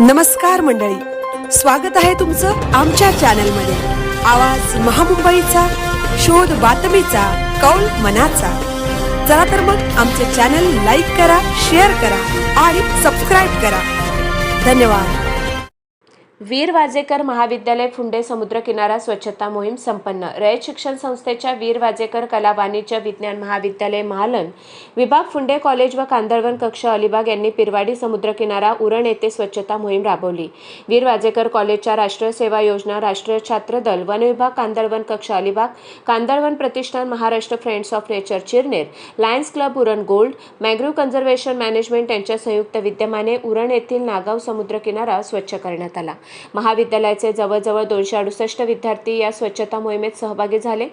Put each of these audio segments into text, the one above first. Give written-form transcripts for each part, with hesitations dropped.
नमस्कार मंडळी, स्वागत आहे तुमचं आमच्या चॅनलमध्ये। आवाज महामुंबईचा, शोध बातमीचा, कौल मनाचा। चला तर मग आमचे चॅनल लाईक करा, शेअर करा आणि सबस्क्राईब करा। धन्यवाद। वीर वाजेकर महाविद्यालय फुंडे समुद्रकिनारा स्वच्छता मोहीम संपन्न। रयत शिक्षण संस्थेच्या वीर वाजेकर कला वाणिज्य विज्ञान महाविद्यालय महालन विभाग फुंडे कॉलेज व कांदळवन कक्ष अलिबाग यांनी पिरवाडी समुद्रकिनारा उरण येथे स्वच्छता मोहीम राबवली। वीर वाजेकर कॉलेजच्या राष्ट्रीय सेवा योजना, राष्ट्रीय छात्र दल, वन विभाग कांदळवन कक्ष अलिबाग, कांदळवन प्रतिष्ठान, Maharashtra Friends of Nature Chirner, Lions Club Uran gold, mangrove conservation management यांच्या संयुक्त विद्यमाने उरण येथील नागाव समुद्रकिनारा स्वच्छ करण्यात आला। महाविद्यालयाचे जवळजवळ 268 विद्यार्थी या स्वच्छता मोहिमेत सहभागी झाले।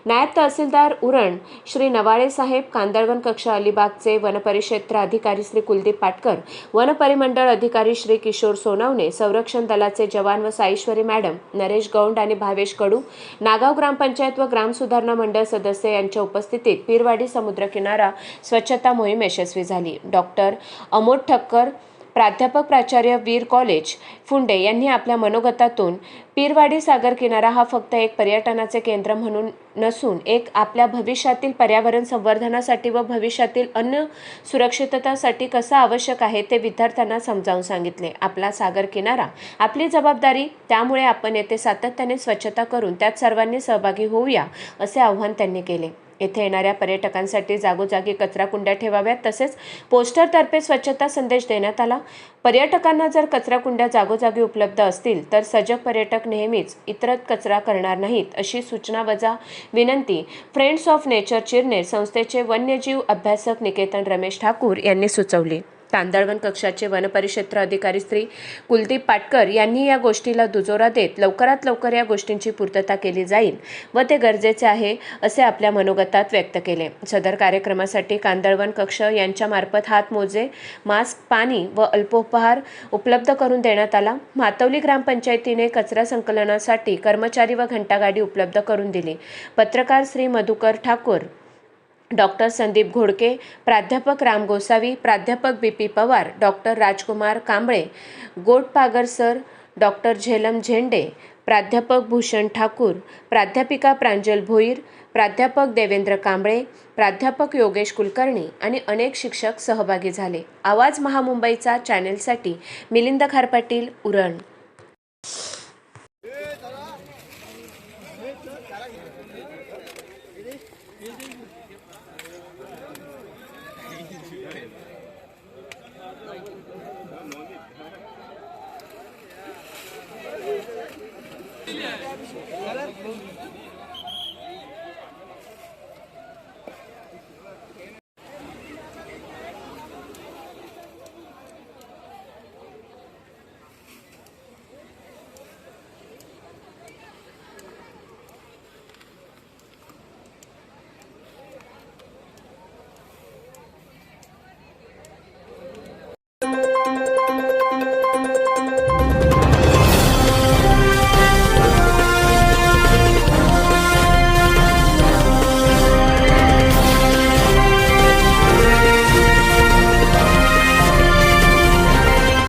नायब तहसीलदार उरण श्री नवाळे साहेब, कांदळवन कक्ष अलिबागचे वनपरिक्षेत्र अधिकारी श्री कुलदीप पाटकर, वनपरिमंडळ अधिकारी श्री किशोर सोनवणे, संरक्षण दलाचे जवान व साईश्वरी मॅडम, नरेश गौंड आणि भावेश कडू, नागाव ग्रामपंचायत व ग्राम सुधारणा मंडळ सदस्य यांच्या उपस्थितीत पीरवाडी समुद्रकिनारा स्वच्छता मोहीम यशस्वी झाली। डॉक्टर अमोद ठक्कर, प्राध्यापक प्राचार्य वीर कॉलेज फुंडे यांनी आपल्या मनोगतातून पीरवाडी सागर किनारा हा फक्त एक पर्यटनाचे केंद्र म्हणून नसून एक आपल्या भविष्यातील पर्यावरण संवर्धनासाठी व भविष्यातील अन्न सुरक्षिततासाठी कसा आवश्यक आहे ते विद्यार्थ्यांना समजावून सांगितले। आपला सागर किनारा आपली जबाबदारी, त्यामुळे आपण येथे सातत्याने स्वच्छता करून त्यात सर्वांनी सहभागी होऊया असे आवाहन त्यांनी केले। येथे येणाऱ्या पर्यटकांसाठी जागोजागी कचरा कुंड्या ठेवाव्यात, तसेच पोस्टरतर्फे स्वच्छता संदेश देण्यात आला। पर्यटकांना जर कचरा कुंड्या जागोजागी उपलब्ध असतील तर सजग पर्यटक नेहमीच इतरत कचरा करणार नाहीत अशी सूचना वजा विनंती फ्रेंड्स ऑफ नेचर चिरनेर संस्थेचे वन्यजीव अभ्यासक निकेतन रमेश ठाकूर यांनी सुचवली। कांदळवन कक्षाचे वनपरिक्षेत्र अधिकारी श्री कुलदीप पाटकर यांनी या गोष्टीला दुजोरा देत लवकरात लवकर या गोष्टींची पूर्तता केली जाईल व ते गरजेचे आहे असे आपल्या मनोगतात व्यक्त केले। सदर कार्यक्रमासाठी कांदळवन कक्ष यांच्यामार्फत हातमोजे, मास्क, पाणी व अल्पोपहार उपलब्ध करून देण्यात आला। मातवली ग्रामपंचायतीने कचरा संकलनासाठी कर्मचारी व घंटागाडी उपलब्ध करून दिली। पत्रकार श्री मधुकर ठाकूर, डॉक्टर संदीप घोडके, प्राध्यापक राम गोसावी, प्राध्यापक BP पवार, डॉक्टर राजकुमार कांबळे, गोटपागर सर, डॉक्टर झेलम झेंडे, प्राध्यापक भूषण ठाकूर, प्राध्यापिका प्रांजल भोईर, प्राध्यापक देवेंद्र कांबळे, प्राध्यापक योगेश कुलकर्णी आणि अनेक शिक्षक सहभागी झाले। आवाज महामुंबईचा चॅनेलसाठी मिलिंद खारपाटील, उरण।